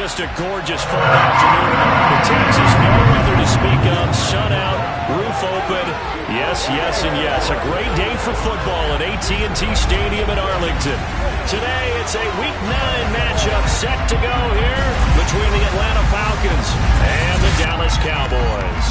Just a gorgeous fall afternoon in the heart of Texas. No weather to speak of. Sun out, roof open. Yes, yes, and yes. A great day for football at AT&T Stadium in Arlington. Today, it's a Week 9 matchup set to go here between the Atlanta Falcons and the Dallas Cowboys.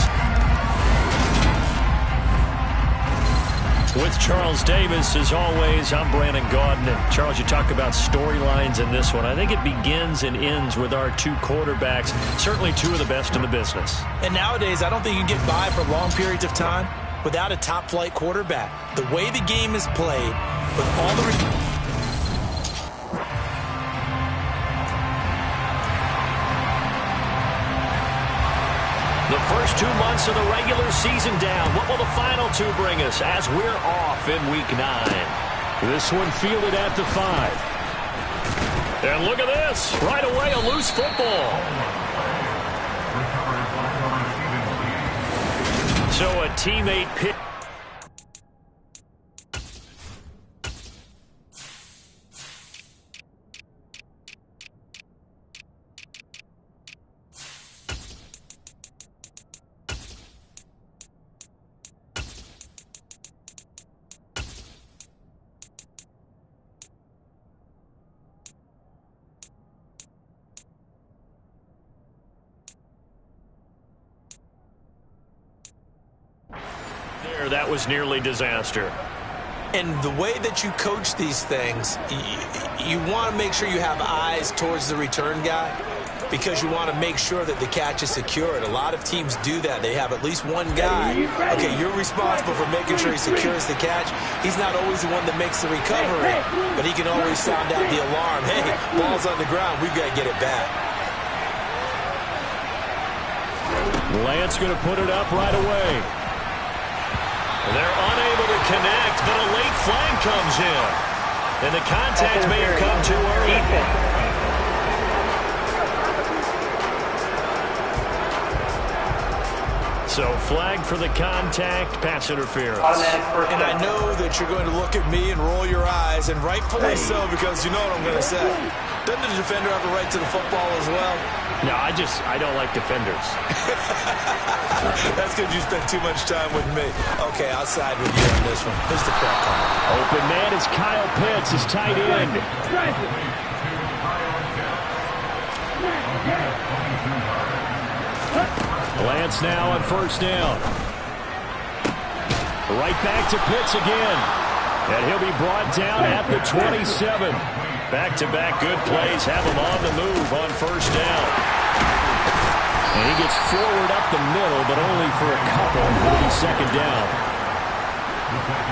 With Charles Davis, as always, I'm Brandon Gaudin. And Charles, you talk about storylines in this one. I think it begins and ends with our two quarterbacks, certainly two of the best in the business. And nowadays, I don't think you can get by for long periods of time without a top-flight quarterback. The way the game is played, with all the... The first 2 months of the regular season down. What will the final two bring us as we're off in Week 9? This one fielded at the 5. And look at this. Right away, a loose football. So a teammate pick. That was nearly disaster. And the way that you coach these things, you want to make sure you have eyes towards the return guy because you want to make sure that the catch is secured. A lot of teams do that. They have at least one guy. Okay, you're responsible for making sure he secures the catch. He's not always the one that makes the recovery, but he can always sound out the alarm. Hey, ball's on the ground. We've got to get it back. Lance going to put it up right away. They're unable to connect, but a late flag comes in. And the contact may have come too early. So flag for the contact, pass interference. And I know that you're going to look at me and roll your eyes, and rightfully so, because you know what I'm going to say. Doesn't the defender have a right to the football as well? No, I don't like defenders. That's because you spend too much time with me. Okay, I'll side with you on this one. Here's the crack call. Open man is Kyle Pitts, his tight end. Lance now on first down. Right back to Pitts again. And he'll be brought down at the 27. Back-to-back good plays have him on the move on first down. And he gets forward up the middle, but only for a couple. It'll be second down.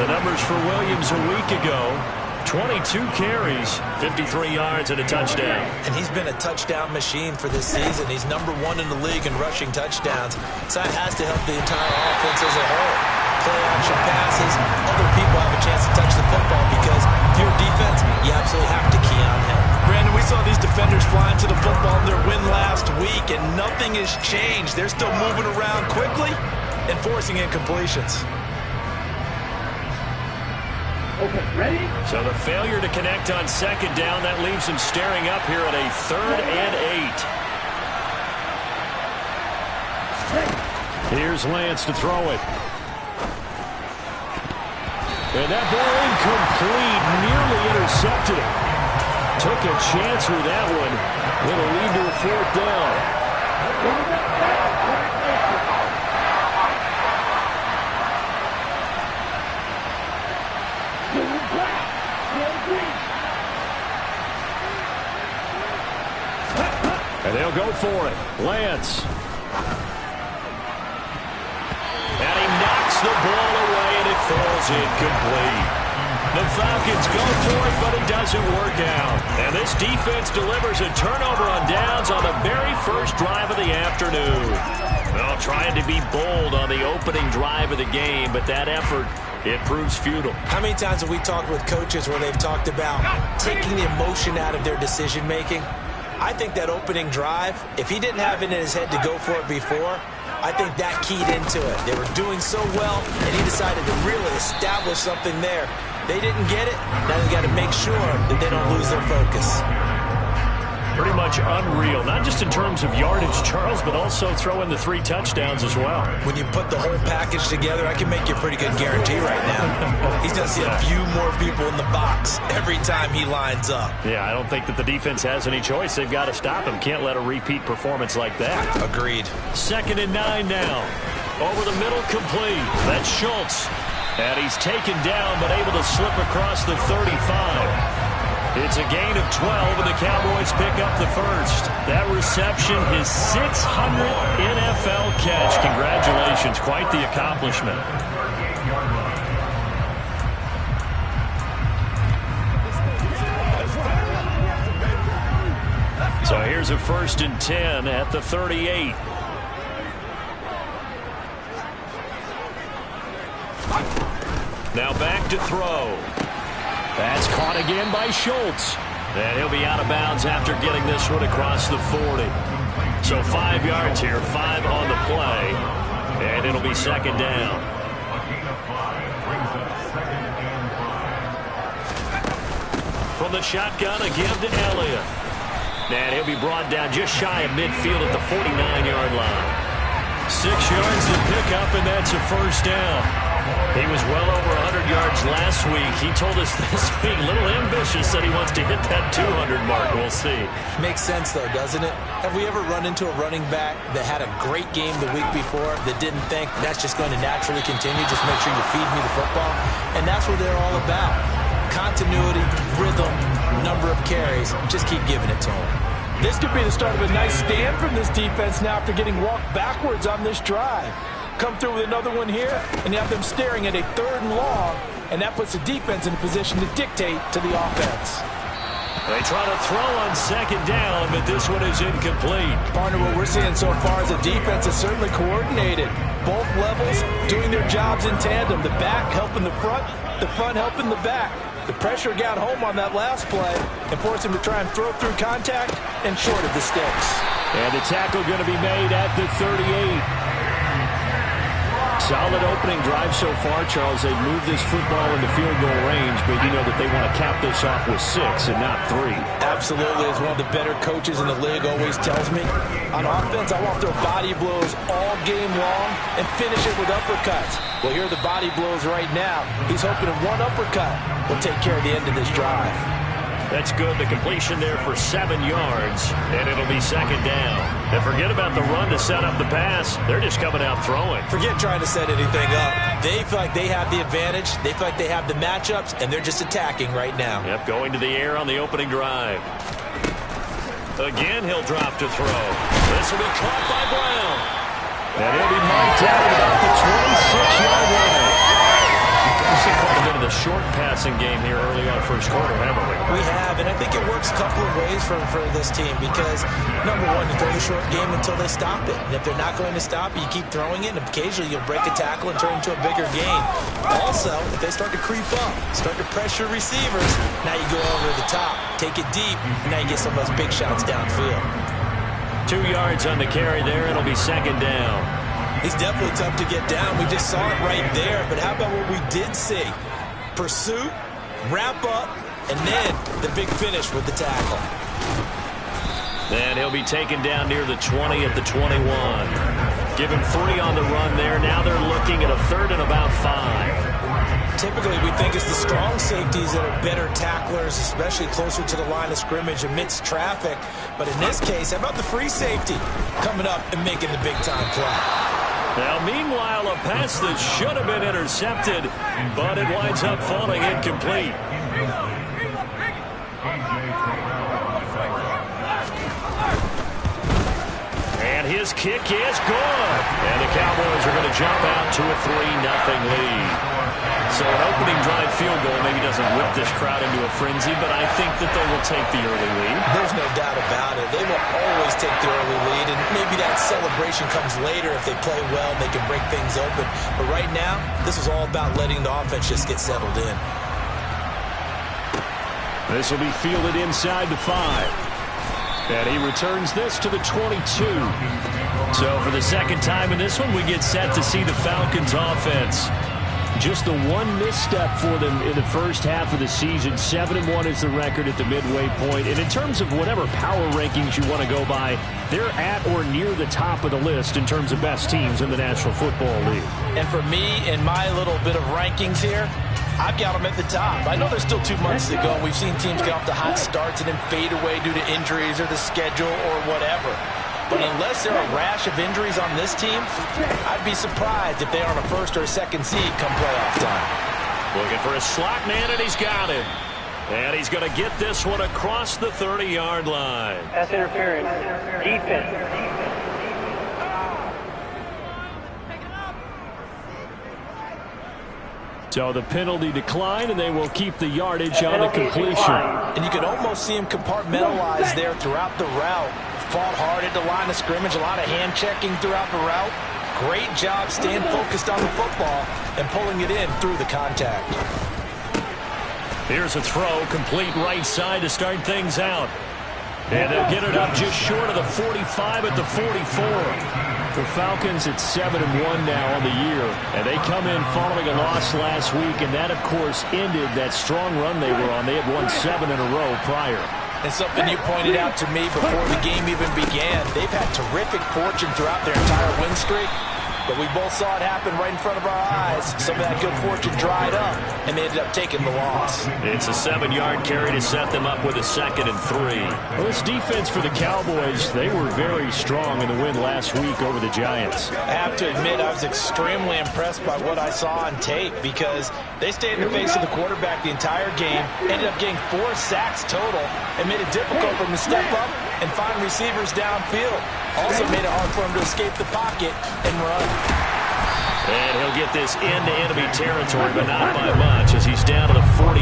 The numbers for Williams a week ago, 22 carries, 53 yards, and a touchdown. And he's been a touchdown machine for this season. He's #1 in the league in rushing touchdowns. So that has to help the entire offense as a whole. Play-action passes, other people have a chance to touch the football because if you're defense, you absolutely have to key on him. Brandon, we saw these defenders flying to the football in their win last week, and nothing has changed. They're still moving around quickly and forcing incompletions. Okay, ready? So the failure to connect on second down, that leaves him staring up here at a 3rd and 8. Here's Lance to throw it. And that ball incomplete, nearly intercepted it. Took a chance with that one. It'll lead to a 4th down. And they'll go for it. Lance. And he knocks the ball away, and it falls incomplete. The Falcons go for it, but it doesn't work out. And this defense delivers a turnover on downs on the very first drive of the afternoon. Well, trying to be bold on the opening drive of the game, but that effort, it proves futile. How many times have we talked with coaches where they've talked about taking the emotion out of their decision-making? I think that opening drive, if he didn't have it in his head to go for it before, I think that keyed into it. They were doing so well, and he decided to really establish something there. They didn't get it. Now they got to make sure that they don't lose their focus. Pretty much unreal, not just in terms of yardage, Charles, but also throwing the 3 touchdowns as well. When you put the whole package together, I can make you a pretty good guarantee right now. He's going to see a few more people in the box every time he lines up. Yeah, I don't think that the defense has any choice. They've got to stop him. Can't let a repeat performance like that. Agreed. 2nd and 9 now. Over the middle, complete. That's Schultz. And he's taken down, but able to slip across the 35. It's a gain of 12, and the Cowboys pick up the first. That reception, his 600th NFL catch. Congratulations. Quite the accomplishment. So here's a 1st and 10 at the 38. Now back to throw. That's caught again by Schultz. And he'll be out of bounds after getting this one across the 40. So 5 yards here, 5 on the play. And it'll be 2nd down. From the shotgun, a give to Elliott. And he'll be brought down just shy of midfield at the 49-yard line. 6 yards to pick up, and that's a 1st down. He was well over 100 yards last week. He told us this week, a little ambitious, that he wants to hit that 200 mark. We'll see. Makes sense, though, doesn't it? Have we ever run into a running back that had a great game the week before that didn't think that's just going to naturally continue? Just make sure you feed me the football. And that's what they're all about. Continuity, rhythm, number of carries. Just keep giving it to him. This could be the start of a nice stand from this defense now after getting walked backwards on this drive. Come through with another one here, and you have them staring at a 3rd and long, and that puts the defense in a position to dictate to the offense. They try to throw on 2nd down, but this one is incomplete. Partner, what we're seeing so far is the defense is certainly coordinated. Both levels doing their jobs in tandem. The back helping the front helping the back. The pressure got home on that last play and forced him to try and throw through contact and short of the sticks. And the tackle going to be made at the 38. Solid opening drive so far, Charles. They've moved this football into field goal range, but you know that they want to cap this off with 6 and not 3. Absolutely. As one of the better coaches in the league always tells me, on offense, I want to throw body blows all game long and finish it with uppercuts. Well, here are the body blows right now. He's hoping that one uppercut will take care of the end of this drive. That's good. The completion there for 7 yards, and it'll be 2nd down. And forget about the run to set up the pass. They're just coming out throwing. Forget trying to set anything up. They feel like they have the advantage. They feel like they have the matchups, and they're just attacking right now. Yep, going to the air on the opening drive. Again, he'll drop to throw. This will be caught by Brown. And he'll be marked out at about the 26-yard line. We've seen quite a bit of the short passing game here early on first quarter, haven't we? We have, and I think it works a couple of ways for this team because, number one, you throw the short game until they stop it. And if they're not going to stop it, you keep throwing it, and occasionally you'll break a tackle and turn it into a bigger gain. Also, if they start to creep up, start to pressure receivers, now you go over the top, take it deep, and now you get some of those big shots downfield. 2 yards on the carry there. It'll be 2nd down. He's definitely tough to get down. We just saw it right there. But how about what we did see? Pursuit, wrap up, and then the big finish with the tackle. Then he'll be taken down near the 20 at the 21. Give him 3 on the run there. Now they're looking at a 3rd and about 5. Typically, we think it's the strong safeties that are better tacklers, especially closer to the line of scrimmage amidst traffic. But in this case, how about the free safety coming up and making the big-time play? Now, meanwhile, a pass that should have been intercepted, but it winds up falling incomplete. And his kick is good. And the Cowboys are going to jump out to a 3-0 lead. So an opening drive field goal maybe doesn't whip this crowd into a frenzy, but I think that they will take the early lead. There's no doubt about it. They will always take the early lead, and maybe that celebration comes later if they play well and they can break things open. But right now, this is all about letting the offense just get settled in. This will be fielded inside the 5. And he returns this to the 22. So for the second time in this one, we get set to see the Falcons offense. Just the one misstep for them in the first half of the season. 7-1 is the record at the midway point. And in terms of whatever power rankings you want to go by, they're at or near the top of the list in terms of best teams in the National Football League. And for me, in my little bit of rankings here, I've got them at the top. I know there's still 2 months to go. We've seen teams get off to hot starts and then fade away due to injuries or the schedule or whatever. But unless there are a rash of injuries on this team, I'd be surprised if they aren't a first or a second seed come playoff time. Looking for a slot man, and he's got it. And he's going to get this one across the 30-yard line. That's interference. Defense. So the penalty declined, and they will keep the yardage on the completion. And you can almost see him compartmentalize there throughout the route. Fought hard at the line of scrimmage, a lot of hand checking throughout the route. Great job staying focused on the football and pulling it in through the contact. Here's a throw, complete right side to start things out. And they'll get it up just short of the 45 at the 44. The Falcons at 7-1 now on the year. And they come in following a loss last week, and that, of course, ended that strong run they were on. They had won 7 in a row prior. And something you pointed out to me before the game even began, they've had terrific fortune throughout their entire win streak. But we both saw it happen right in front of our eyes. Some of that good fortune dried up, and they ended up taking the loss. It's a 7-yard carry to set them up with a 2nd and 3. Well, this defense for the Cowboys, they were very strong in the win last week over the Giants. I have to admit, I was extremely impressed by what I saw on tape because they stayed in the face of the quarterback the entire game, ended up getting 4 sacks total, and made it difficult for him to step up and find receivers downfield. Also made it hard for him to escape the pocket and run. And he'll get this into enemy territory, but not by much as he's down to the 48.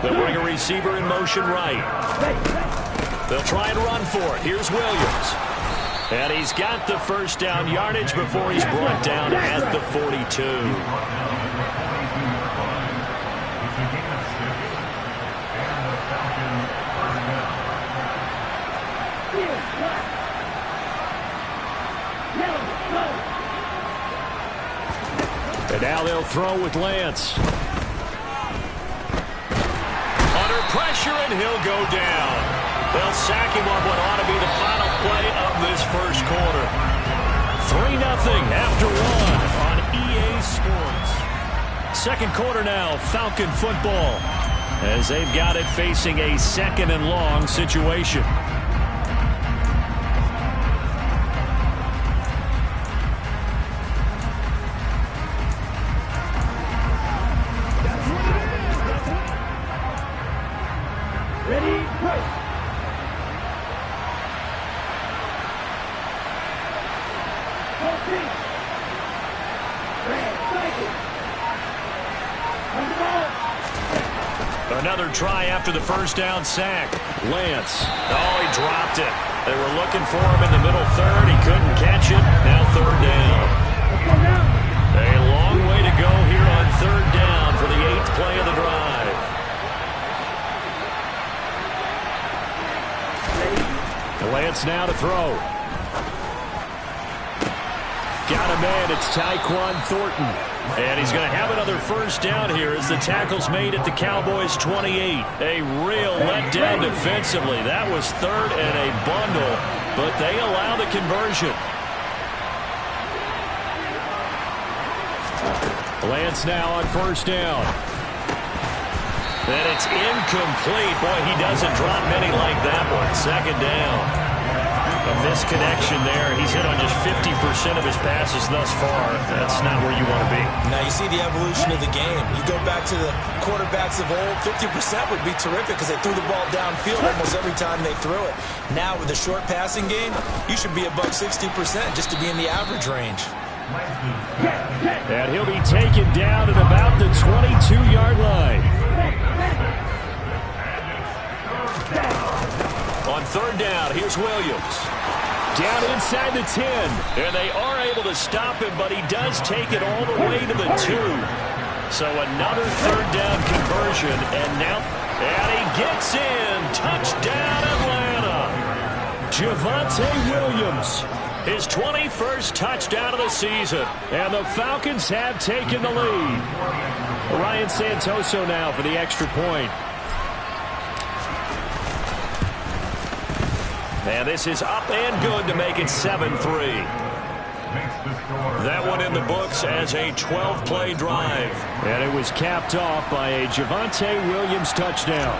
They'll bring a receiver in motion right. They'll try and run for it. Here's Williams. And he's got the first down yardage before he's brought down at the 42. And now they'll throw with Lance. Under pressure, and he'll go down. They'll sack him on what ought to be the final play of this first quarter. 3-0 after 1 on EA Sports. Second quarter now, Falcon football, as they've got it facing a 2nd and long situation. Another try after the first down sack. Lance. Oh, he dropped it. They were looking for him in the middle third. He couldn't catch it. Now 3rd down. A long way to go here on 3rd down for the 8th play of the drive. Lance now to throw. Got a man. It's Tyquan Thornton. And he's going to have another first down here as the tackle's made at the Cowboys' 28. A real letdown defensively. That was 3rd and a bundle, but they allow the conversion. Lance now on first down. And it's incomplete. Boy, he doesn't drop many like that one. 2nd down. A misconnection there. He's hit on just 50% of his passes thus far. That's not where you want to be. Now you see the evolution of the game. You go back to the quarterbacks of old, 50% would be terrific because they threw the ball downfield almost every time they threw it. Now with the short passing game, you should be above 60% just to be in the average range. And he'll be taken down at about the 22-yard line. On 3rd down, here's Williams. Down inside the 10. And they are able to stop him, but he does take it all the way to the 2. So another 3rd down conversion. And he gets in. Touchdown, Atlanta. Javonte Williams. His 21st touchdown of the season. And the Falcons have taken the lead. Ryan Santoso now for the extra point. And this is up and good to make it 7-3. That one in the books as a 12-play drive. And it was capped off by a Javonte Williams touchdown.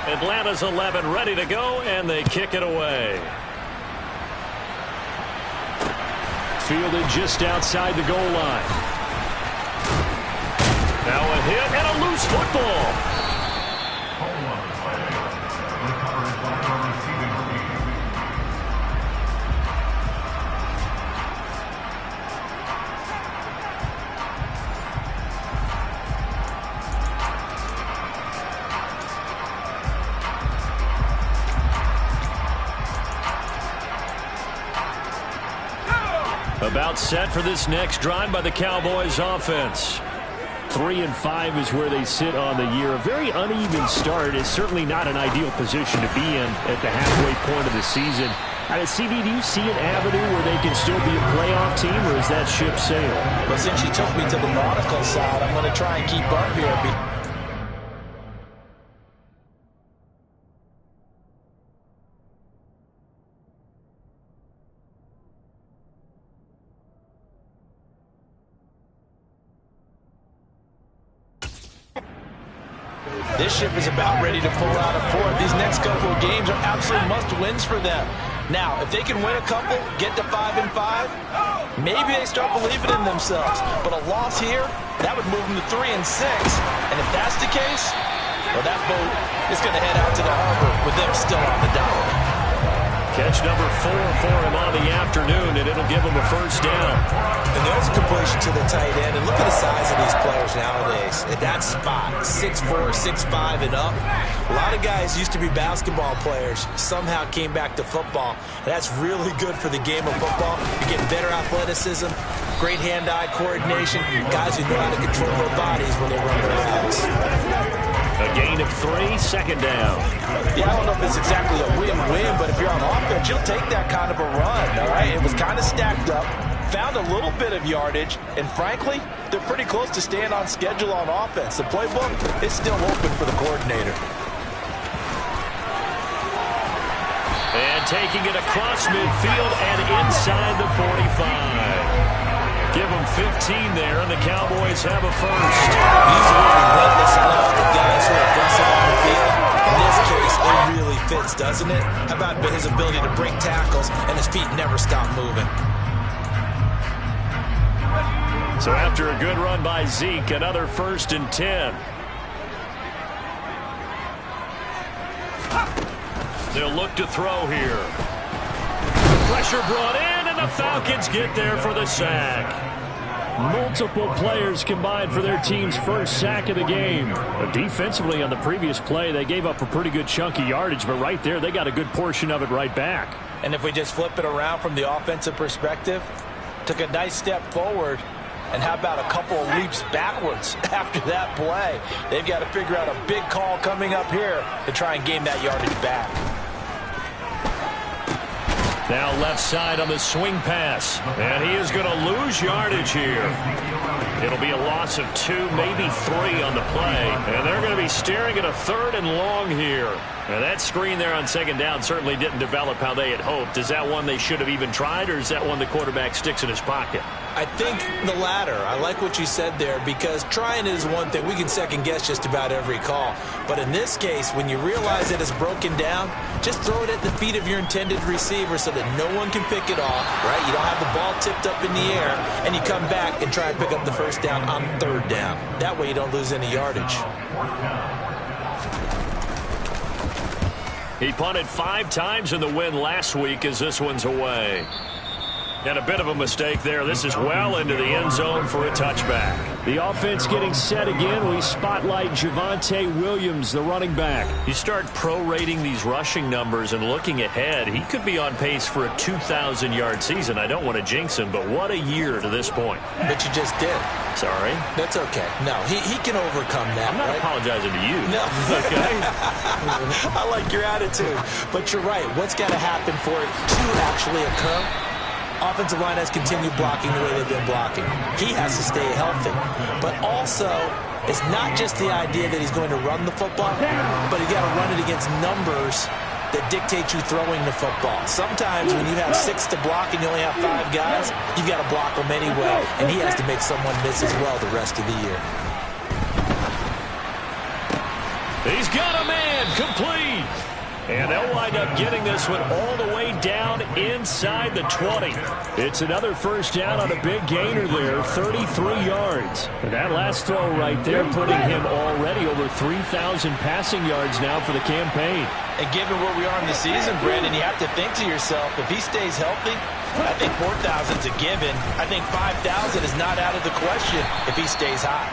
Atlanta's 11 ready to go, and they kick it away. Fielded just outside the goal line. Now a hit and a loose football. About set for this next drive by the Cowboys offense. 3-5 is where they sit on the year. A very uneven start is certainly not an ideal position to be in at the halfway point of the season. CD, do you see an avenue where they can still be a playoff team, or is that ship sailed? Well, since you took me to the nautical side, I'm going to try and keep up here. This ship is about ready to pull out of port. These next couple of games are absolute must-wins for them. Now, if they can win a couple, get to 5-5, maybe they start believing in themselves. But a loss here, that would move them to 3-6. And if that's the case, well, that boat is going to head out to the harbor with them still on the dock. Catch number 4 for him on the afternoon, and it'll give him a first down. And there's a completion to the tight end. And look at the size of these players nowadays. At that spot, 6'4", 6'5", and up. A lot of guys used to be basketball players, somehow came back to football. And that's really good for the game of football. You get better athleticism, great hand-eye coordination, guys who know how to control their bodies when they run their routes. A gain of 3, second down. Yeah, I don't know if it's exactly a win-win, but if you're on offense, you'll take that kind of a run, all right? It was kind of stacked up, found a little bit of yardage, and frankly, they're pretty close to staying on schedule on offense. The playbook is still open for the coordinator. And taking it across midfield and inside the 45. Give them 15 there, and the Cowboys have a first. He's really relentless enough for guys who are aggressive on the field. In this case, it really fits, doesn't it? How about his ability to break tackles and his feet never stop moving? So after a good run by Zeke, another 1st and 10. They'll look to throw here. Pressure brought in, and the Falcons get there for the sack. Multiple players combined for their team's first sack of the game. But defensively on the previous play, they gave up a pretty good chunk of yardage, but right there, they got a good portion of it right back. And if we just flip it around from the offensive perspective, took a nice step forward, and how about a couple of leaps backwards after that play? They've got to figure out a big call coming up here to try and gain that yardage back. Now left side on the swing pass. And he is going to lose yardage here. It'll be a loss of 2, maybe 3 on the play. And they're going to be staring at a 3rd and long here. Now that screen there on second down certainly didn't develop how they had hoped. Is that one they should have even tried, or is that one the quarterback sticks in his pocket? I think the latter. I like what you said there, because trying is one thing. We can second guess just about every call. But in this case, when you realize that it's broken down, just throw it at the feet of your intended receiver so that no one can pick it off, right? You don't have the ball tipped up in the air, and you come back and try and pick up the first down on 3rd down. That way you don't lose any yardage. He punted 5 times in the win last week as this one's away. And a bit of a mistake there. This is well into the end zone for a touchback. The offense getting set again. We spotlight Javonte Williams, the running back. You start prorating these rushing numbers and looking ahead, he could be on pace for a 2,000-yard season. I don't want to jinx him, but what a year to this point. But you just did. Sorry? That's okay. No, he can overcome that. I'm not right? apologizing to you. No. Okay? I like your attitude. But you're right. What's got to happen for it to actually occur? Offensive line has continued blocking the way they've been blocking. He has to stay healthy. But also, it's not just the idea that he's going to run the football, but he's got to run it against numbers that dictate you throwing the football. Sometimes when you have 6 to block and you only have 5 guys, you've got to block them anyway, and he has to make someone miss as well the rest of the year. He's got a man complete. And they'll wind up getting this one all the way down inside the 20. It's another first down on a big gainer there, 33 yards. And that last throw right there putting him already over 3,000 passing yards now for the campaign. And given where we are in the season, Brandon, you have to think to yourself, if he stays healthy, I think 4,000's a given. I think 5,000 is not out of the question if he stays high.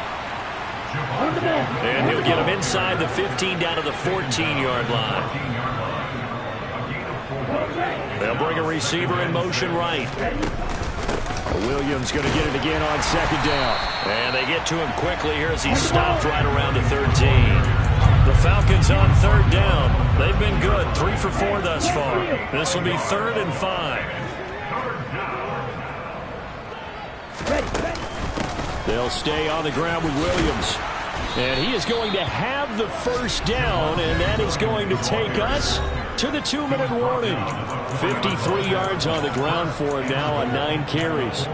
And he'll get him inside the 15 down to the 14-yard line. They'll bring a receiver in motion right. Williams going to get it again on second down. And they get to him quickly here as he stopped right around the 13. The Falcons on third down. They've been good, 3 for 4 thus far. This will be 3rd and 5. They'll stay on the ground with Williams. And he is going to have the first down, and that is going to take us to the 2-minute warning. 53 yards on the ground for him now on 9 carries.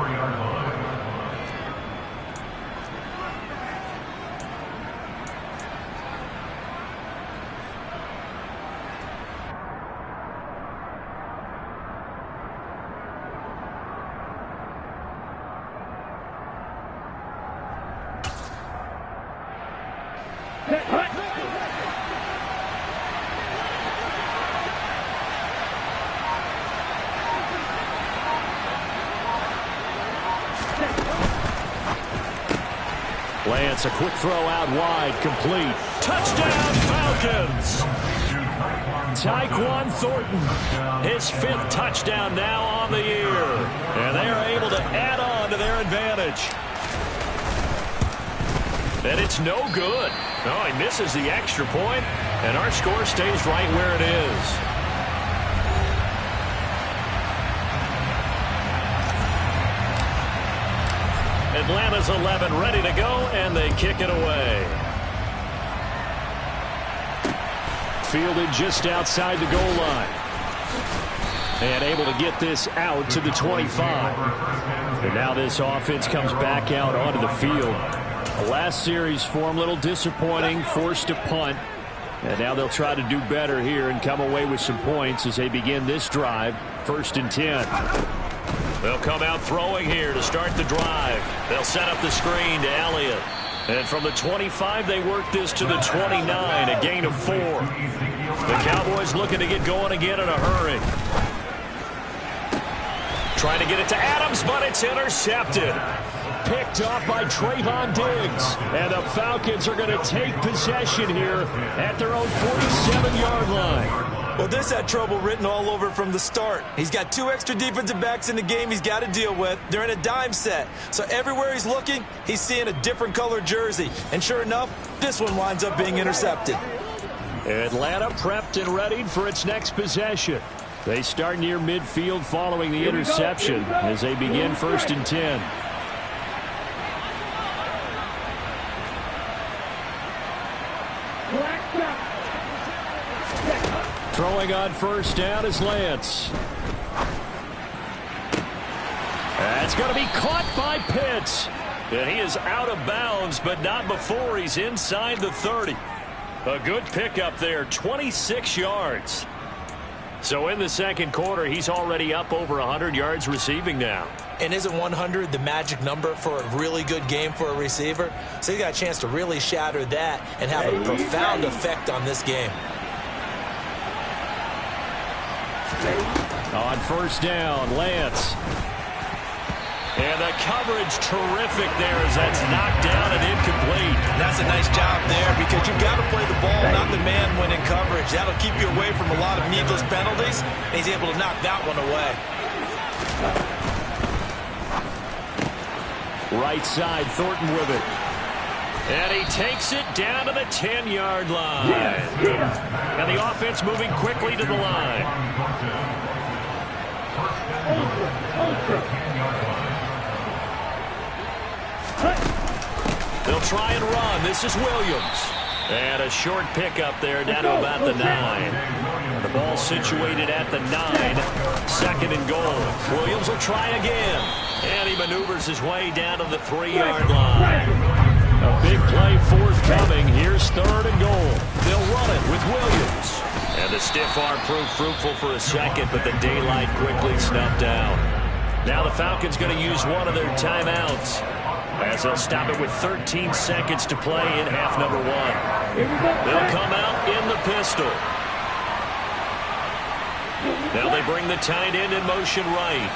Lance, a quick throw out wide, complete. Touchdown, Falcons! Tyquan Thornton, his 5th touchdown now on the year. And they are able to add on to their advantage. And it's no good. Oh, he misses the extra point, and our score stays right where it is. Atlanta's 11 ready to go, and they kick it away. Fielded just outside the goal line. And able to get this out to the 25. And now this offense comes back out onto the field. The last series for them, a little disappointing, forced to punt. And now they'll try to do better here and come away with some points as they begin this drive. 1st and 10. They'll come out throwing here to start the drive. They'll set up the screen to Elliott. And from the 25, they work this to the 29, a gain of 4. The Cowboys looking to get going again in a hurry. Trying to get it to Adams, but it's intercepted. Picked off by Trayvon Diggs. And the Falcons are going to take possession here at their own 47-yard line. Well, this had trouble written all over from the start. He's got 2 extra defensive backs in the game he's got to deal with. They're in a dime set. So everywhere he's looking, he's seeing a different color jersey. And sure enough, this one winds up being intercepted. Atlanta prepped and readied for its next possession. They start near midfield following the interception as they begin 1st and 10. Throwing on first down is Lance. That's going to be caught by Pitts. And he is out of bounds, but not before he's inside the 30. A good pickup there, 26 yards. So in the second quarter, he's already up over 100 yards receiving now. And isn't 100 the magic number for a really good game for a receiver? So he got a chance to really shatter that and have a profound effect on this game. On first down, Lance. And the coverage terrific there as that's knocked down and incomplete. That's a nice job there because you've got to play the ball, not the man when in coverage. That'll keep you away from a lot of needless penalties. And he's able to knock that one away. Right side, Thornton with it. And he takes it down to the 10-yard line. And the offense moving quickly to the line. They'll try and run. This is Williams. And a short pickup there down to about the 9. And the ball situated at the 9. 2nd and goal. Williams will try again. And he maneuvers his way down to the 3-yard line. A big play forthcoming. Here's 3rd and goal. They'll run it with Williams. And the stiff arm proved fruitful for a second, but the daylight quickly snuffed out. Now the Falcons going to use one of their timeouts as they'll stop it with 13 seconds to play in half number 1. They'll come out in the pistol. Now they bring the tight end in motion right.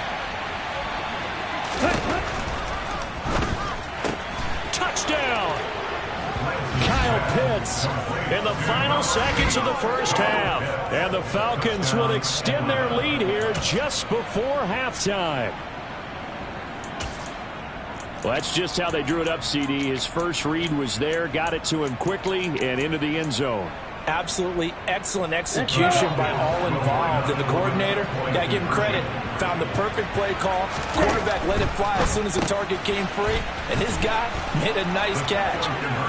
Touchdown! Kyle Pitts In the final seconds of the first half. and the Falcons will extend their lead here just before halftime. Well, that's just how they drew it up, CD. His first read was there, got it to him quickly and into the end zone. Absolutely excellent execution by all involved. And the coordinator, got to give him credit, found the perfect play call. Quarterback let it fly as soon as the target came free. And his guy made a nice catch.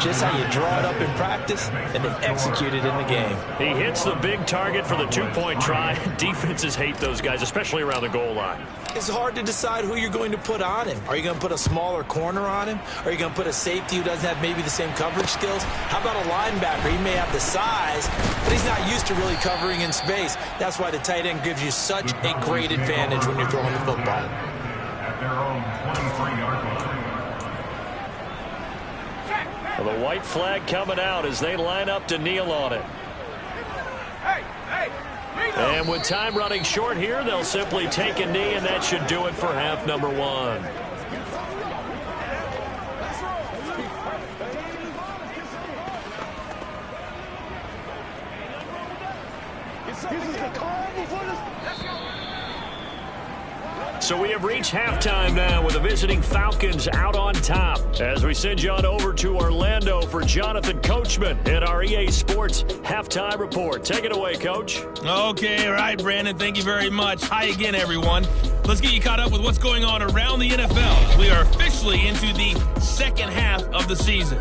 Just how you draw it up in practice and then execute it in the game. He hits the big target for the 2-point try. Defenses hate those guys, especially around the goal line. It's hard to decide who you're going to put on him. Are you going to put a smaller corner on him? Are you going to put a safety who doesn't have maybe the same coverage skills? How about a linebacker? He may have the size, but he's not used to really covering in space. That's why the tight end gives you such a great advantage when you're throwing the football. Well, the white flag coming out as they line up to kneel on it. And with time running short here, they'll simply take a knee, and that should do it for half number 1. So we have reached halftime now with the visiting Falcons out on top. As we send you on over to Orlando for Jonathan Coachman at our EA Sports Halftime Report. Take it away, Coach. Okay, all right, Brandon. Thank you very much. Hi again, everyone. Let's get you caught up with what's going on around the NFL. We are officially into the second half of the season.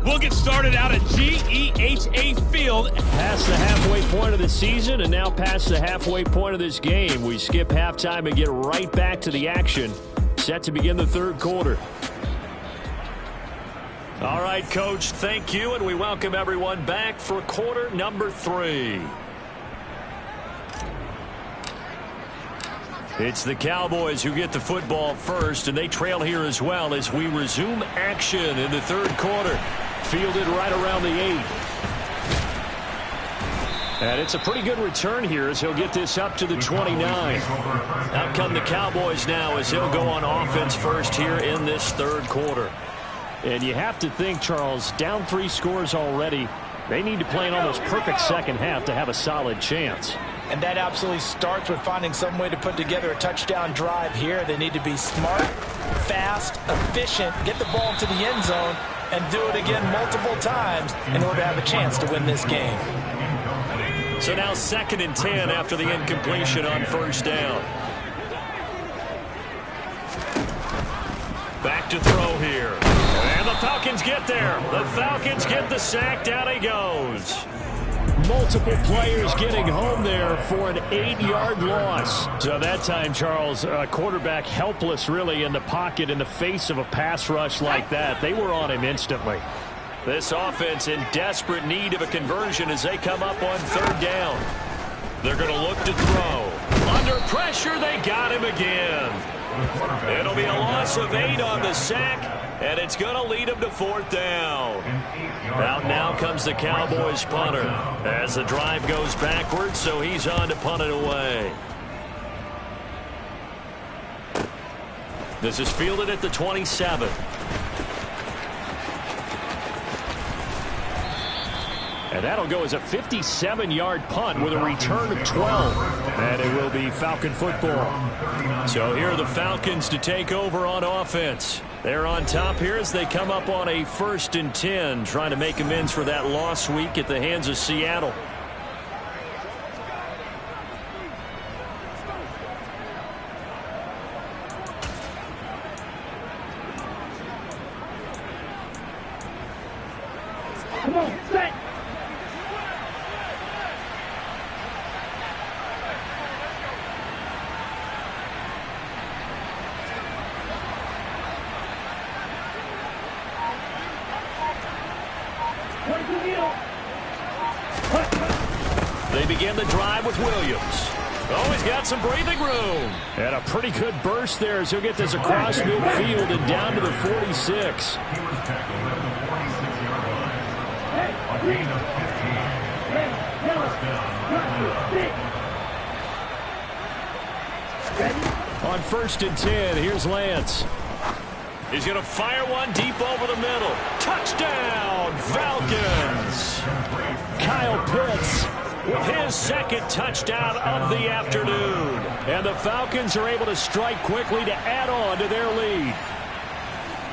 We'll get started out at GEHA Field. Past the halfway point of the season and now past the halfway point of this game. We skip halftime and get right back to the action. Set to begin the third quarter. All right, Coach, thank you, and we welcome everyone back for quarter number 3. It's the Cowboys who get the football first, and they trail here as well as we resume action in the third quarter. Fielded right around the 8. And it's a pretty good return here as he'll get this up to the 29. Out come the Cowboys now as he'll go on offense first here in this third quarter. And you have to think, Charles, down 3 scores already. They need to play an almost perfect second half to have a solid chance. And that absolutely starts with finding some way to put together a touchdown drive here. They need to be smart, fast, efficient, get the ball to the end zone, and do it again multiple times in order to have a chance to win this game. So now 2nd and 10 after the incompletion on first down. Back to throw here. And the Falcons get there. The Falcons get the sack. Down he goes. Multiple players getting home there for an 8-yard loss. So that time, Charles, quarterback helpless really in the pocket in the face of a pass rush like that. They were on him instantly. This offense in desperate need of a conversion as they come up on third down. They're going to look to throw. Under pressure, they got him again. It'll be a loss of 8 on the sack, and it's going to lead them to fourth down. Out now comes the Cowboys punter as the drive goes backwards, so he's on to punt it away. This is fielded at the 27. And that'll go as a 57-yard punt with a return of 12. And it will be Falcon football. So here are the Falcons to take over on offense. They're on top here as they come up on a 1st and 10, trying to make amends for that lost week at the hands of Seattle. Come on, set. They begin the drive with Williams. Oh, he's got some breathing room. And a pretty good burst there as he'll get this across midfield and down to the 46. On 1st and 10, here's Lance. He's going to fire one deep over the middle. Touchdown, Falcons. Kyle Pitts with his 2nd touchdown of the afternoon. And the Falcons are able to strike quickly to add on to their lead.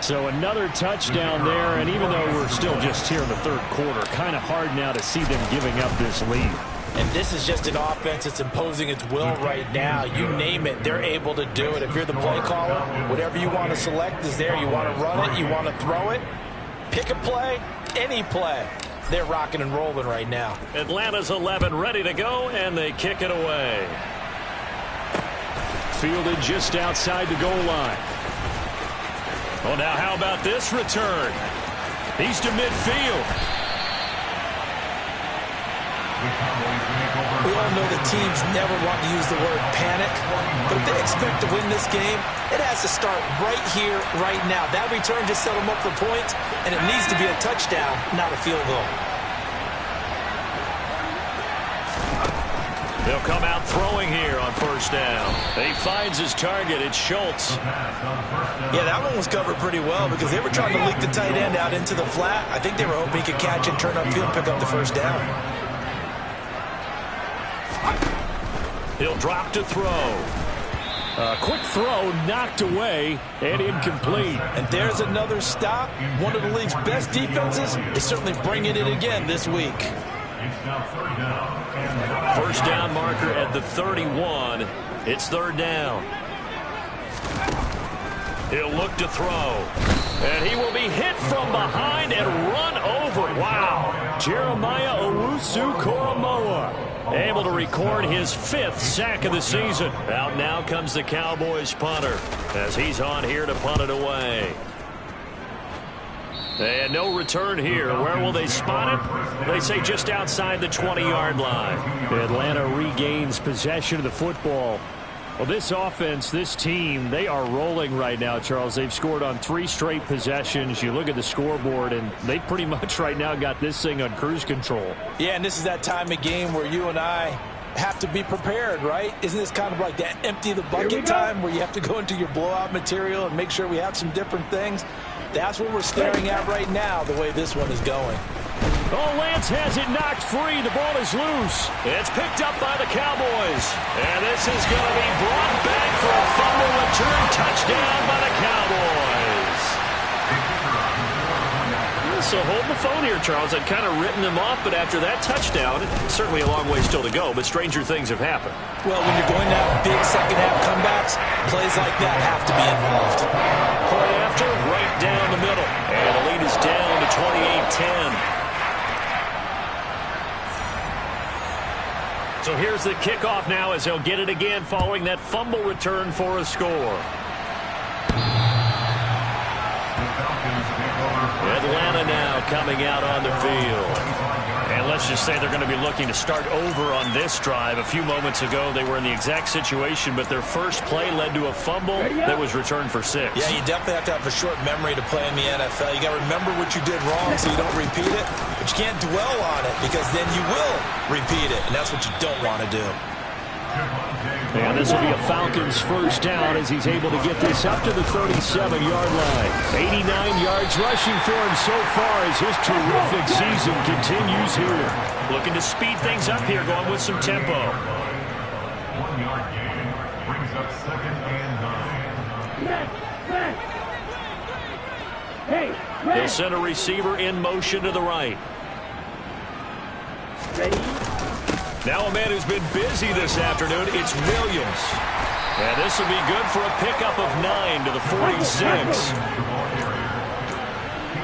So another touchdown there, and even though we're still just here in the 3rd quarter, kind of hard now to see them giving up this lead. And this is just an offense that's imposing its will right now. You name it, they're able to do it. If you're the play caller, whatever you want to select is there. You want to run it, you want to throw it, pick a play, any play. They're rocking and rolling right now. Atlanta's 11 ready to go, and they kick it away. Fielded just outside the goal line. Well, now how about this return? He's to midfield. We all know the teams never want to use the word panic, but if they expect to win this game, it has to start right here, right now. That return just set them up for points, and it needs to be a touchdown, not a field goal. They'll come out throwing here on 1st down. He finds his target. It's Schultz. Yeah, that one was covered pretty well because they were trying to leak the tight end out into the flat. I think they were hoping he could catch it, turn upfield, and pick up the 1st down. He'll drop to throw. A quick throw knocked away and incomplete. And there's another stop. One of the league's best defenses is certainly bringing it again this week. First down marker at the 31. It's 3rd down. He'll look to throw. And he will be hit from behind and run over. Wow. Jeremiah Owusu-Koramoah able to record his 5th sack of the season. Out now comes the Cowboys punter as he's on here to punt it away. And no return here. Where will they spot it? They say just outside the 20-yard line. Atlanta regains possession of the football. Well, this offense, this team, they are rolling right now, Charles. They've scored on 3 straight possessions. You look at the scoreboard, and they pretty much right now got this thing on cruise control. Yeah, and this is that time of game where you and I have to be prepared, right? Isn't this kind of like that empty the bucket time where you have to go into your blowout material and make sure we have some different things? That's what we're staring at right now, the way this one is going. Oh, Lance has it knocked free. The ball is loose. It's picked up by the Cowboys. And this is going to be brought back for a fumble return touchdown by the Cowboys. So hold the phone here, Charles. I'd kind of written them off, but after that touchdown, certainly a long way still to go, but stranger things have happened. Well, when you're going to have big second-half comebacks, plays like that have to be involved. Point after, right down the middle. And the lead is down to 28-10. So here's the kickoff now as they'll get it again following that fumble return for a score. Atlanta now coming out on the field. And let's just say they're going to be looking to start over on this drive. A few moments ago, they were in the exact situation, but their first play led to a fumble that was returned for 6. Yeah, you definitely have to have a short memory to play in the NFL. You got to remember what you did wrong so you don't repeat it, but you can't dwell on it because then you will repeat it, and that's what you don't want to do. And this will be a Falcons first down as he's able to get this up to the 37-yard line. 89 yards rushing for him so far as his terrific season continues here. Looking to speed things up here, going with some tempo. 1-yard gain brings up 2nd and 9. They'll send a receiver in motion to the right. Now a man who's been busy this afternoon, it's Williams. And this will be good for a pickup of 9 to the 46. He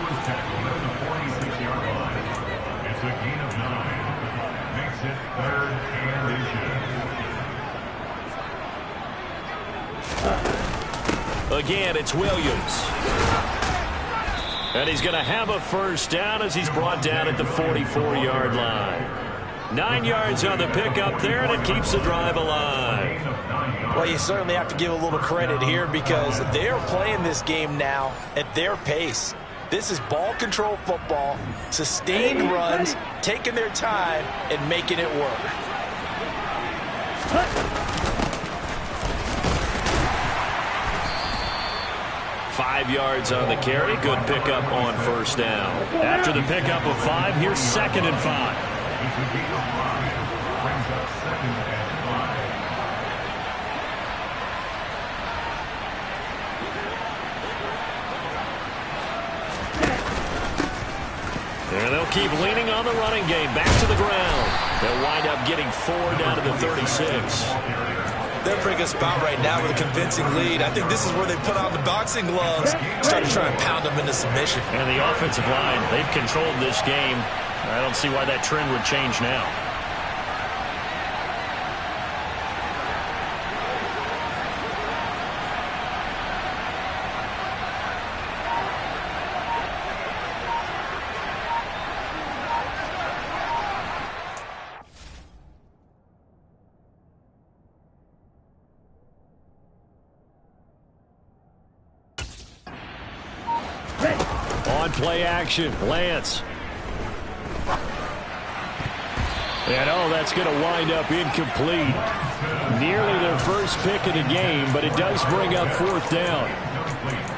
was tackled at the 46-yard line. It's a gain of 9. Makes it 3rd and 8. Again, it's Williams. And he's going to have a first down as he's brought down at the 44-yard line. 9 yards on the pickup there, and it keeps the drive alive. Well, you certainly have to give a little credit here because they're playing this game now at their pace. This is ball control football, sustained runs, taking their time and making it work. 5 yards on the carry. Good pickup on first down. After the pickup of 5, here's 2nd and 5. Brings up 2nd and 5. And they'll keep leaning on the running game. Back to the ground. They'll wind up getting 4 down to the 36. They're bringing a spot right now with a convincing lead. I think this is where they put on the boxing gloves, start to try and pound them into submission. And the offensive line, they've controlled this game. I don't see why that trend would change now. On play action, Lance. And that's going to wind up incomplete. Nearly their first pick of the game, but it does bring up 4th down.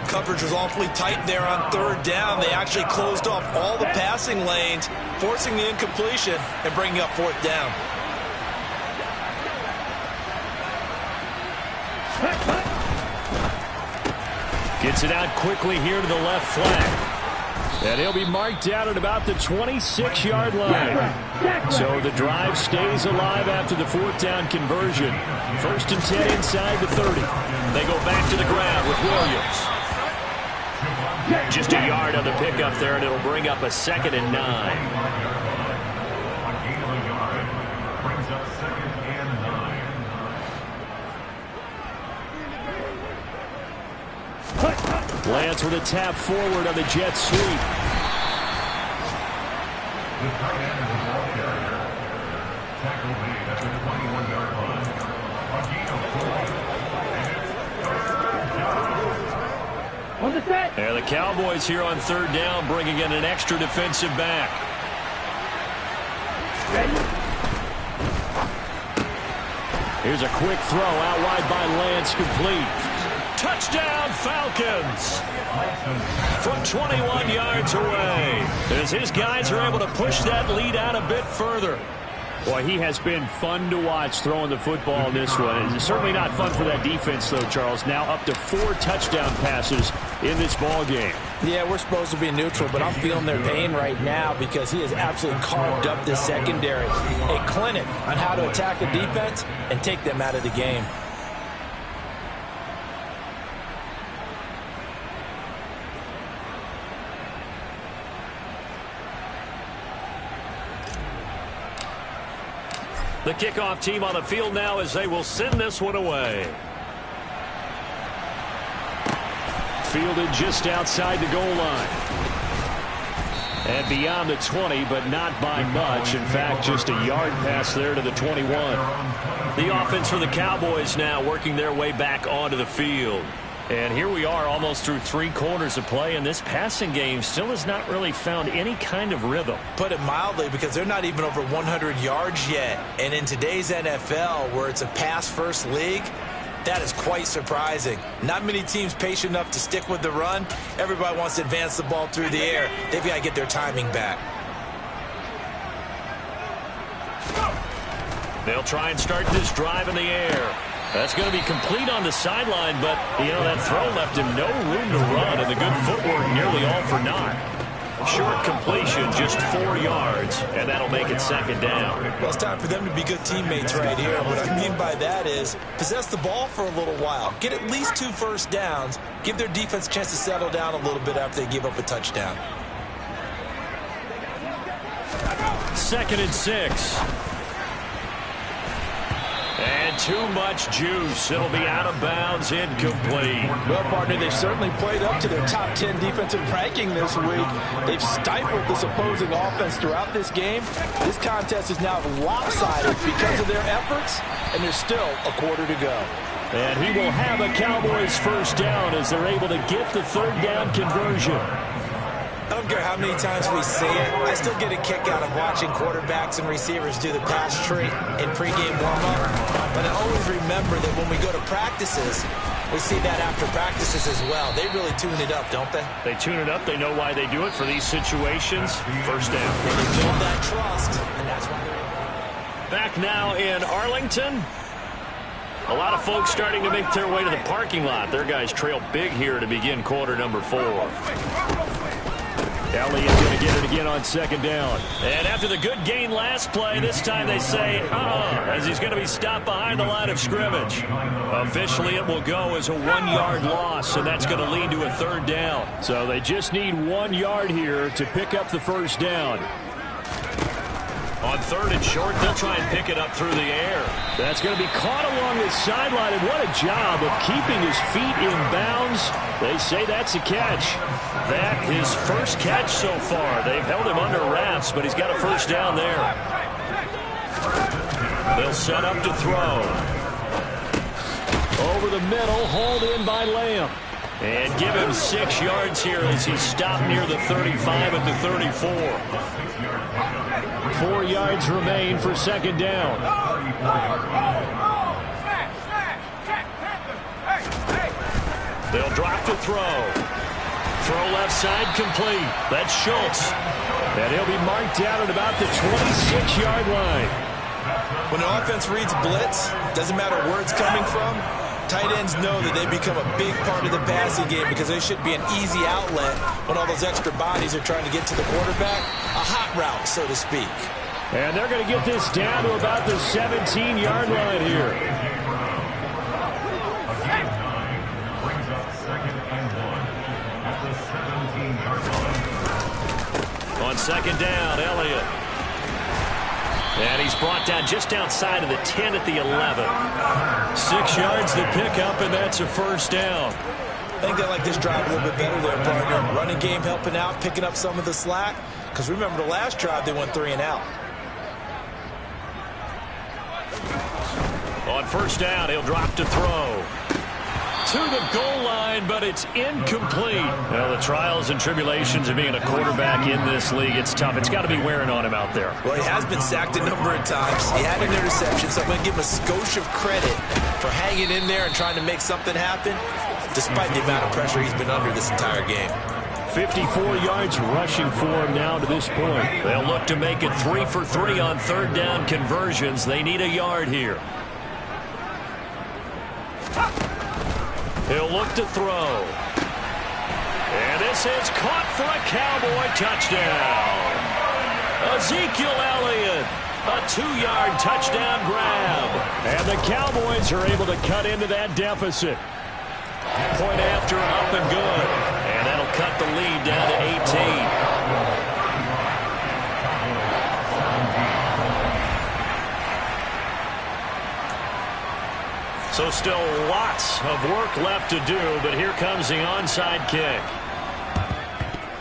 Coverage was awfully tight there on 3rd down. They actually closed off all the passing lanes, forcing the incompletion and bringing up 4th down. Gets it out quickly here to the left flank. And he'll be marked down at about the 26-yard line. So the drive stays alive after the 4th down conversion. 1st and 10 inside the 30. They go back to the ground with Williams. Just a yard on the pickup there, and it'll bring up a 2nd and 9. Brings up 2nd and 9. Lance with a tap forward on the jet sweep. The tight end is a ball carrier. Tackle made at the 21-yard line. A gain of 4. On the set. And the Cowboys here on 3rd down, bringing in an extra defensive back. Ready. Here's a quick throw out wide by Lance, complete. Touchdown, Falcons! From 21 yards away, as his guys are able to push that lead out a bit further. Boy, he has been fun to watch throwing the football in this one. It's certainly not fun for that defense, though, Charles. Now up to 4 touchdown passes in this ball game. Yeah, we're supposed to be neutral, but I'm feeling their pain right now because he has absolutely carved up this secondary. A clinic on how to attack a defense and take them out of the game. The kickoff team on the field now as they will send this one away. Fielded just outside the goal line. And beyond the 20, but not by much. In fact, just a yard pass there to the 21. The offense for the Cowboys now working their way back onto the field. And here we are almost through 3 quarters of play, and this passing game still has not really found any kind of rhythm. Put it mildly, because they're not even over 100 yards yet. And in today's NFL, where it's a pass-first league, that is quite surprising. Not many teams patient enough to stick with the run. Everybody wants to advance the ball through the air. They've got to get their timing back. They'll try and start this drive in the air. That's going to be complete on the sideline, but, you know, that throw left him no room to run, and the good footwork nearly all for naught. Short completion, just 4 yards, and that'll make it 2nd down. Well, it's time for them to be good teammates right here. What I mean by that is possess the ball for a little while. Get at least 2 first downs. Give their defense a chance to settle down a little bit after they give up a touchdown. 2nd and 6. And too much juice. It'll be out of bounds, incomplete. Well, partner, they've certainly played up to their top 10 defensive ranking this week. They've stifled this opposing offense throughout this game. This contest is now lopsided because of their efforts, and there's still a quarter to go. And he will have a Cowboys first down as they're able to get the 3rd down conversion. I don't care how many times we see it. I still get a kick out of watching quarterbacks and receivers do the pass tree in pregame warm-up. But I always remember that when we go to practices, we see that after practices as well. They really tune it up, don't they? They tune it up. They know why they do it for these situations. First down. They build that trust, and that's why they're... Back now in Arlington. A lot of folks starting to make their way to the parking lot. Their guys trail big here to begin quarter number 4. Elliott's going to get it again on 2nd down. And after the good gain last play, this time they say, as he's going to be stopped behind the line of scrimmage. Officially, it will go as a 1-yard loss, and that's going to lead to a 3rd down. So they just need 1 yard here to pick up the first down. On 3rd and short, they'll try and pick it up through the air. That's going to be caught along the sideline, and what a job of keeping his feet in bounds. They say that's a catch. That his first catch so far. They've held him under wraps, but he's got a first down there. They'll set up to throw. Over the middle, hauled in by Lamb. And give him 6 yards here as he's stopped near the 35 at the 34. 4 yards remain for 2nd down. They'll drop to throw. Throw left side complete. That's Schultz. And he'll be marked down at about the 26-yard line. When the offense reads blitz, doesn't matter where it's coming from, tight ends know that they become a big part of the passing game because they should be an easy outlet when all those extra bodies are trying to get to the quarterback. A hot route, so to speak. And they're going to get this down to about the 17-yard line here. Brings up 2nd and 1 at the 17-yard line. On 2nd down, Elliott. And he's brought down just outside of the 10 at the 11. 6 yards to pick up, and that's a first down. I think they like this drive a little bit better there, partner. Running game helping out, picking up some of the slack. Because remember the last drive, they went 3 and out. On first down, he'll drop to throw. To the goal line, but it's incomplete. Well, the trials and tribulations of being a quarterback in this league, it's tough. It's got to be wearing on him out there. Well, he has been sacked a number of times. He had an interception, so I'm going to give him a skosh of credit for hanging in there and trying to make something happen, despite the amount of pressure he's been under this entire game. 54 yards rushing for him now to this point. They'll look to make it 3 for 3 on 3rd down conversions. They need a yard here. He'll look to throw. And this is caught for a Cowboy touchdown. Ezekiel Elliott, a 2-yard touchdown grab. And the Cowboys are able to cut into that deficit. Point after, up and good. And that'll cut the lead down to 18. So still lots of work left to do, but here comes the onside kick.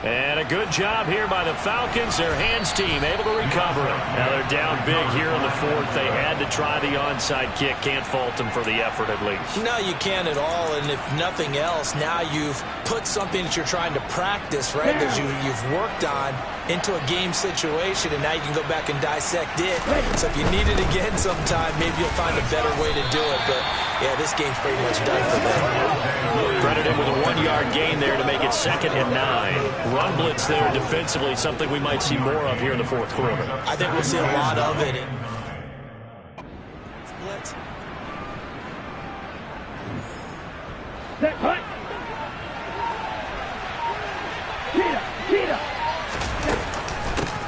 And a good job here by the Falcons. Their hands team able to recover it. Now they're down big here in the fourth. They had to try the onside kick. Can't fault them for the effort at least. No, you can't at all. And if nothing else, now you've put something that you're trying to practice, right, that you've worked on into a game situation, and now you can go back and dissect it. So if you need it again sometime, maybe you'll find a better way to do it. But, yeah, this game's pretty much done for them. Credit him with a 1-yard gain there to make it 2nd and 9. Run blitz there defensively, something we might see more of here in the fourth quarter. I think we'll see a lot of it. Blitz. Set, punt.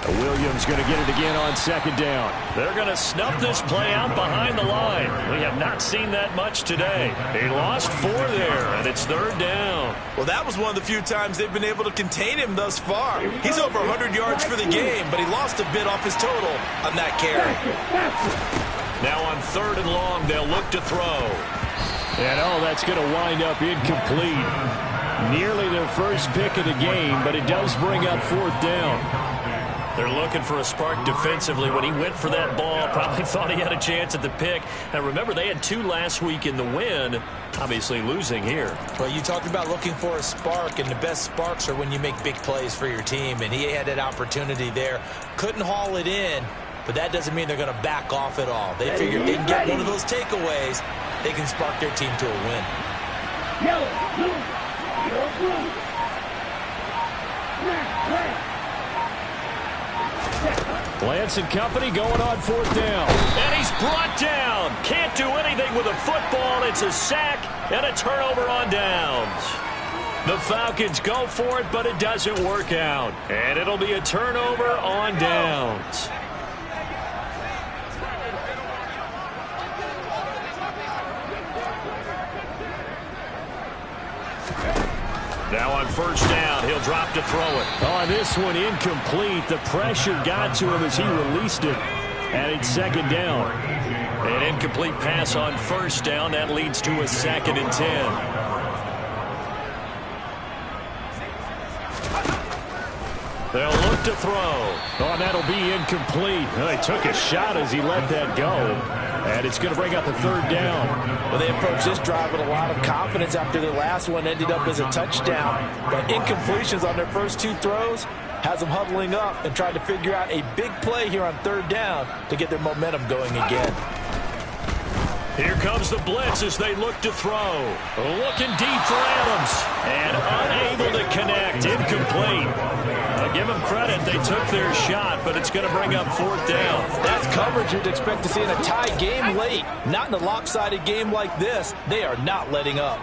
Williams going to get it again on 2nd down. They're going to snuff this play out behind the line. We have not seen that much today. He lost 4 there, and it's 3rd down. Well, that was one of the few times they've been able to contain him thus far. He's over 100 yards for the game, but he lost a bit off his total on that carry. Now on 3rd and long, they'll look to throw. And, that's going to wind up incomplete. Nearly their first pick of the game, but it does bring up 4th down. They're looking for a spark defensively. When he went for that ball, probably thought he had a chance at the pick. And remember, they had 2 last week in the win, obviously losing here. Well, you talked about looking for a spark, and the best sparks are when you make big plays for your team. And he had that opportunity there. Couldn't haul it in, but that doesn't mean they're going to back off at all. They figured they can get one of those takeaways. They can spark their team to a win. Yellow, blue, yellow, blue. Red. Lance and company going on 4th down. And he's brought down. Can't do anything with a football. It's a sack and a turnover on downs. The Falcons go for it, but it doesn't work out. And it'll be a turnover on downs. Now on 1st down, he'll drop to throw it. On this one, incomplete. The pressure got to him as he released it. And it's 2nd down. An incomplete pass on 1st down. That leads to a 2nd and 10. They'll look to throw. And that'll be incomplete. Well, he took a shot as he let that go. And it's going to bring up a 3rd down. Well, they approached this drive with a lot of confidence after their last one ended up as a touchdown. But incompletions on their first 2 throws has them huddling up and trying to figure out a big play here on 3rd down to get their momentum going again. Here comes the blitz as they look to throw. Looking deep for Adams. And unable to connect. Incomplete. I'll give them credit. They took their shot, but it's going to bring up 4th down. That's coverage you'd expect to see in a tie game late. Not in a lopsided game like this. They are not letting up.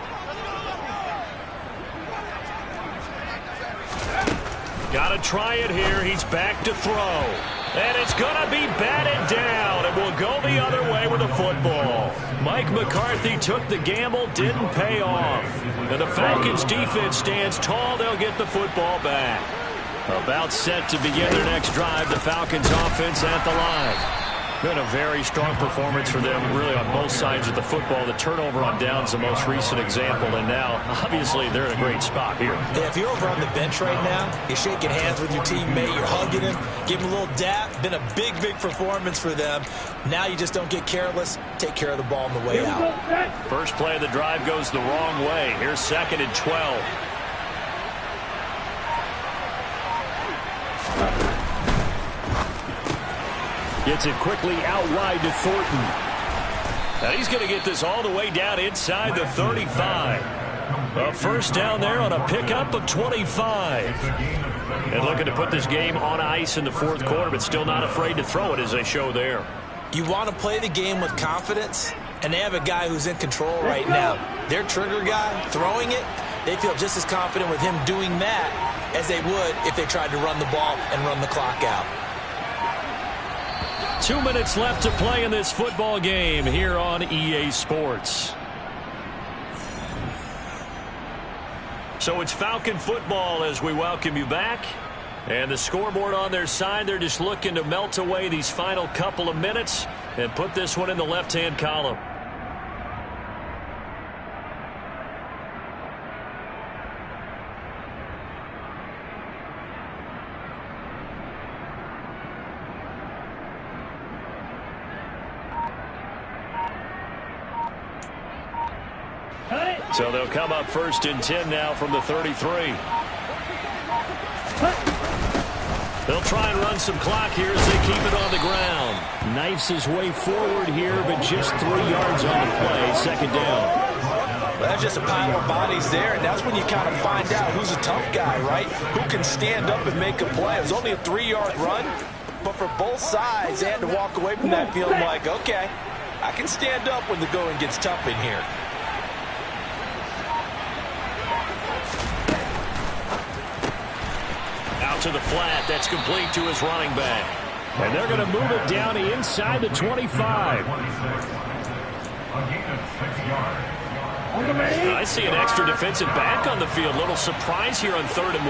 Got to try it here. He's back to throw. And it's going to be batted down. It will go the other way with the football. Mike McCarthy took the gamble, didn't pay off. And the Falcons defense stands tall. They'll get the football back. About set to begin their next drive. The Falcons offense at the line. Been a very strong performance for them, really, on both sides of the football. The turnover on downs, the most recent example, and now, obviously, they're in a great spot here. Yeah, if you're over on the bench right now, you're shaking hands with your teammate, you're hugging him, give him a little dap. Been a big, big performance for them. Now you just don't get careless. Take care of the ball on the way out. First play of the drive goes the wrong way. Here's 2nd and 12. Gets it quickly out wide to Thornton. Now he's going to get this all the way down inside the 35. A 1st down there on a pickup of 25. And looking to put this game on ice in the 4th quarter, but still not afraid to throw it as they show there. You want to play the game with confidence, and they have a guy who's in control right now. Their trigger guy, throwing it, they feel just as confident with him doing that as they would if they tried to run the ball and run the clock out. 2 minutes left to play in this football game here on EA Sports. So it's Falcon football as we welcome you back. And the scoreboard on their side, they're just looking to melt away these final couple of minutes and put this one in the left-hand column. So they'll come up 1st and 10 now from the 33. They'll try and run some clock here as they keep it on the ground. Knifes his way forward here, but just 3 yards on the play. 2nd down. Well, that's just a pile of bodies there, and that's when you kind of find out who's a tough guy, right? Who can stand up and make a play. It was only a 3-yard run, but for both sides, they had to walk away from that feeling like, okay, I can stand up when the going gets tough in here. Out to the flat. That's complete to his running back. And they're going to move it down inside the 25. I see an extra defensive back on the field. Little surprise here on 3rd and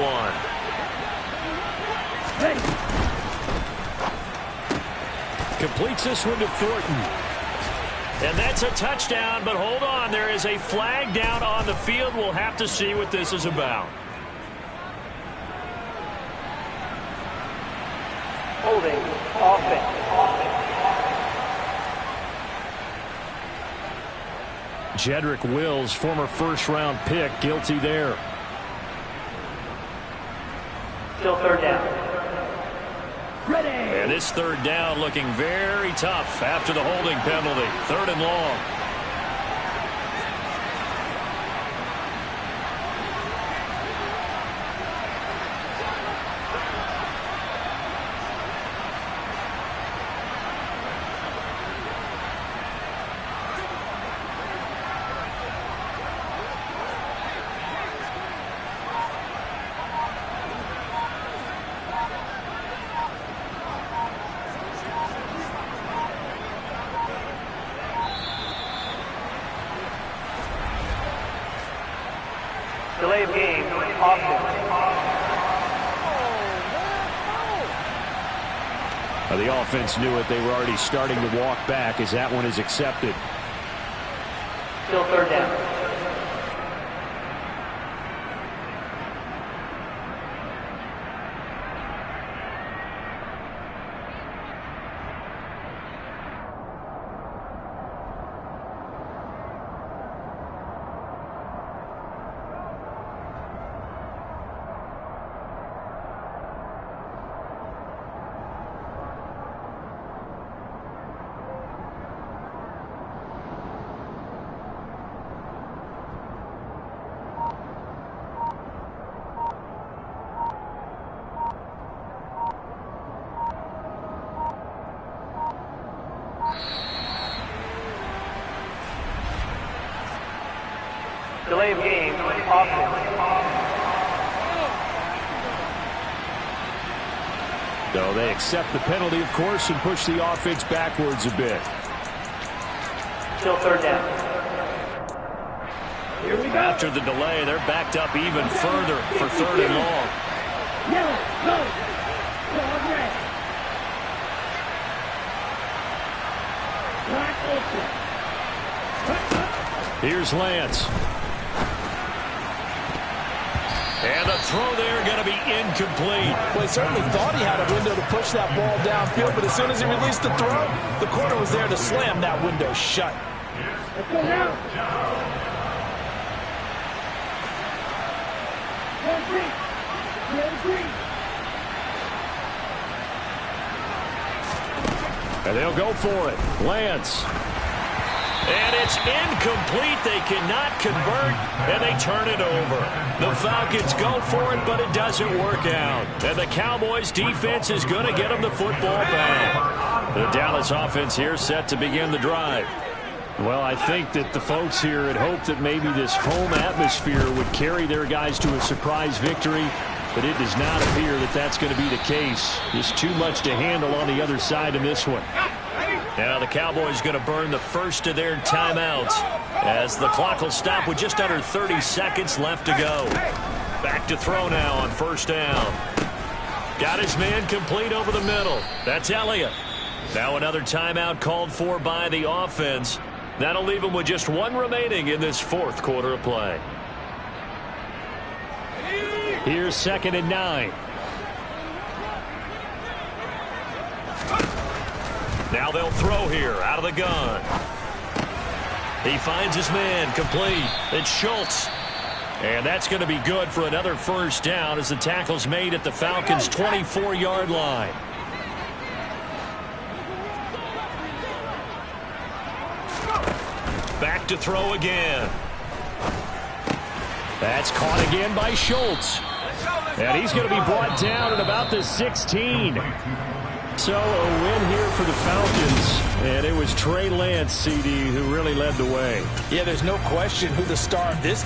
1. Completes this one to Thornton. And that's a touchdown, but hold on. There is a flag down on the field. We'll have to see what this is about. Holding offense. Jedrick Wills, former 1st-round pick, guilty there. Still 3rd down. Ready. And this 3rd down looking very tough after the holding penalty. 3rd and long. Delay of game, offense. The offense knew it. They were already starting to walk back as that one is accepted. Still 3rd down. Delay of game, offense. So they accept the penalty, of course, and push the offense backwards a bit. Still 3rd down. Here we go. After the delay, they're backed up even further for 3rd and long. Yellow, go. Dog red. Black ultra. Here's Lance. And the throw there going to be incomplete. Well, he certainly thought he had a window to push that ball downfield, but as soon as he released the throw, the corner was there to slam that window shut. Let's go now. Red green. Red green. And they'll go for it. Lance. And it's incomplete. They cannot convert, and they turn it over. The Falcons go for it, but it doesn't work out. And the Cowboys' defense is going to get them the football back. The Dallas offense here set to begin the drive. Well, I think that the folks here had hoped that maybe this home atmosphere would carry their guys to a surprise victory, but it does not appear that that's going to be the case. There's too much to handle on the other side in this one. Now the Cowboys going to burn the first of their timeouts as the clock will stop with just under 30 seconds left to go. Back to throw now on 1st down. Got his man complete over the middle. That's Elliott. Now another timeout called for by the offense. That'll leave him with just 1 remaining in this 4th quarter of play. Here's 2nd and 9. Now they'll throw here out of the gun. He finds his man, complete. It's Schultz. And that's going to be good for another first down as the tackle's made at the Falcons' 24-yard line. Back to throw again. That's caught again by Schultz. And he's going to be brought down at about the 16. So a win here for the Falcons. And it was Trey Lance, CD, who really led the way. Yeah, there's no question who the star of this